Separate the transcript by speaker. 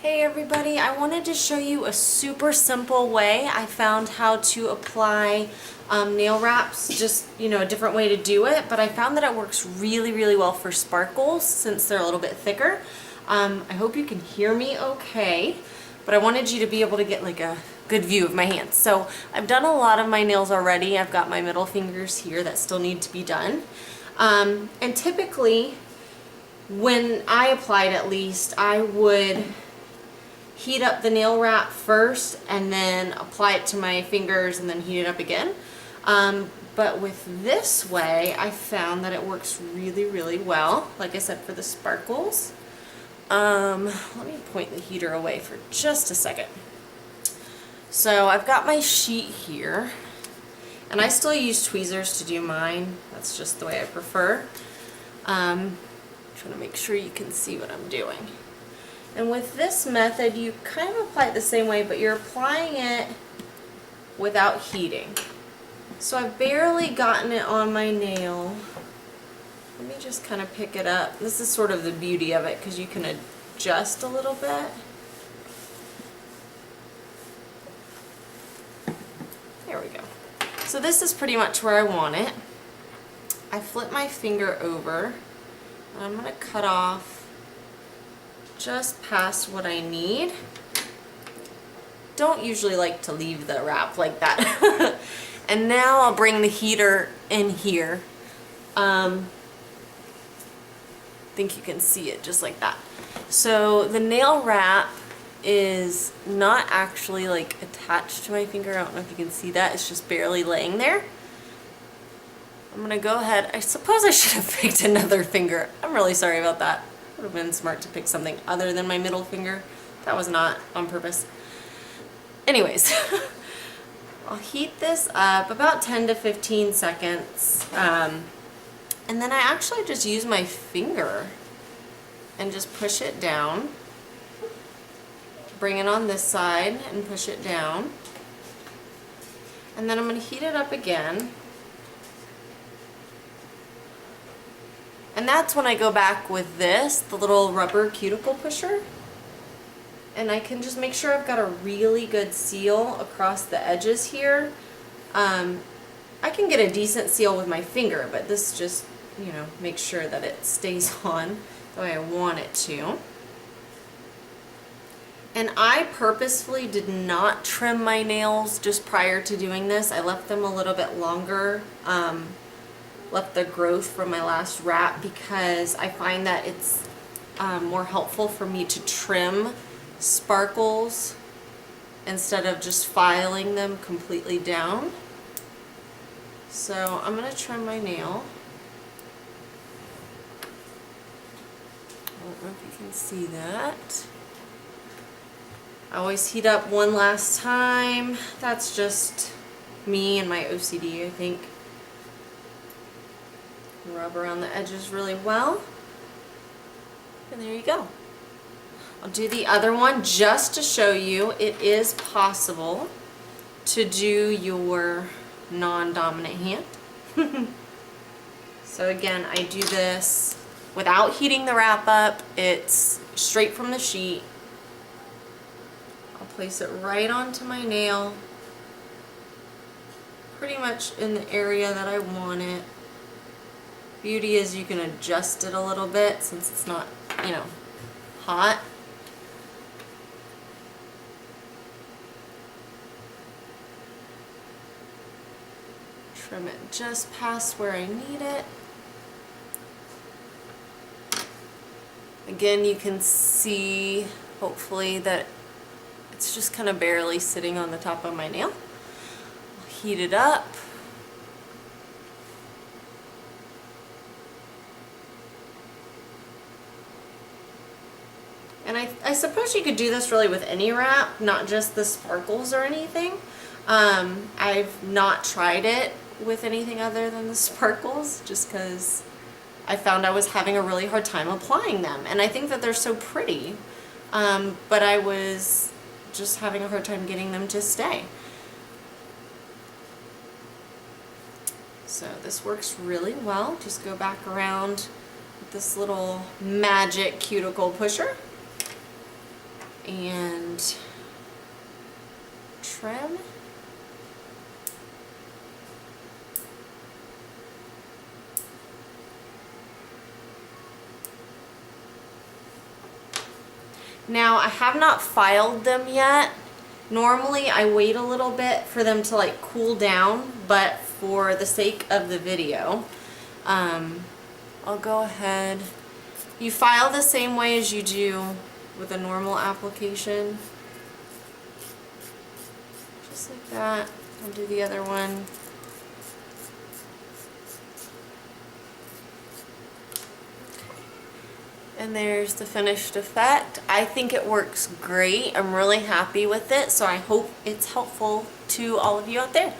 Speaker 1: Hey everybody, I wanted to show you a super simple way I found how to apply nail wraps, just a different way to do it, but I found that it works really well for sparkles since they're a little bit thicker. I hope you can hear me okay, but I wanted you to be able to get like a good view of my hands. So I've done a lot of my nails already. I've got my middle fingers here that still need to be done. And typically, when I applied at least, I would heat up the nail wrap first and then apply it to my fingers and then heat it up again. But with this way, I found that it works really well, like I said, for the sparkles. Let me point the heater away for just a second. So I've got my sheet here, and I still use tweezers to do mine. That's just the way I prefer. Trying to make sure you can see what I'm doing. And with this method, you kind of apply it the same way, but you're applying it without heating. So I've barely gotten it on my nail. Let me just kind of pick it up. This is sort of the beauty of it, because you can adjust a little bit. There we go. So this is pretty much where I want it. I flip my finger over, and I'm going to cut off just past what I need. Don't usually like to leave the wrap like that. And now I'll bring the heater in here. Think you can see it just like that. So the nail wrap is not actually like attached to my finger. I don't know if you can see that. It's just barely laying there. I'm gonna go ahead. I suppose I should have picked another finger. I'm really sorry about that. Would have been smart to pick something other than my middle finger. That was not on purpose. Anyways, I'll heat this up about 10 to 15 seconds. And then I actually just use my finger and just push it down. Bring it on this side and push it down. And then I'm going to heat it up again. And that's when I go back with this, the little rubber cuticle pusher. And I can just make sure I've got a really good seal across the edges here. I can get a decent seal with my finger, but this just, makes sure that it stays on the way I want it to. And I purposefully did not trim my nails just prior to doing this. I left them a little bit longer. Left the growth from my last wrap because I find that it's more helpful for me to trim sparkles instead of just filing them completely down. So I'm going to trim my nail. I don't know if you can see that. I always heat up one last time. That's just me and my OCD, I think. Rub around the edges really well, and there you go. I'll do the other one just to show you it is possible to do your non-dominant hand. So again, I do this without heating the wrap up. It's straight from the sheet. I'll place it right onto my nail, pretty much in the area that I want it. Beauty is you can adjust it a little bit since it's not, hot. Trim it just past where I need it. Again, you can see, hopefully, that it's just kind of barely sitting on the top of my nail. I'll heat it up. And I suppose you could do this really with any wrap, not just the sparkles or anything. I've not tried it with anything other than the sparkles just because I found I was having a really hard time applying them. And I think that they're so pretty, but I was just having a hard time getting them to stay. So this works really well. Just go back around with this little magic cuticle pusher. and trim. Now I have not filed them yet. Normally I wait a little bit for them to like cool down, but for the sake of the video, I'll go ahead. You file the same way as you do with a normal application. Just like that. I'll do the other one. And there's the finished effect. I think it works great. I'm really happy with it, so I hope it's helpful to all of you out there.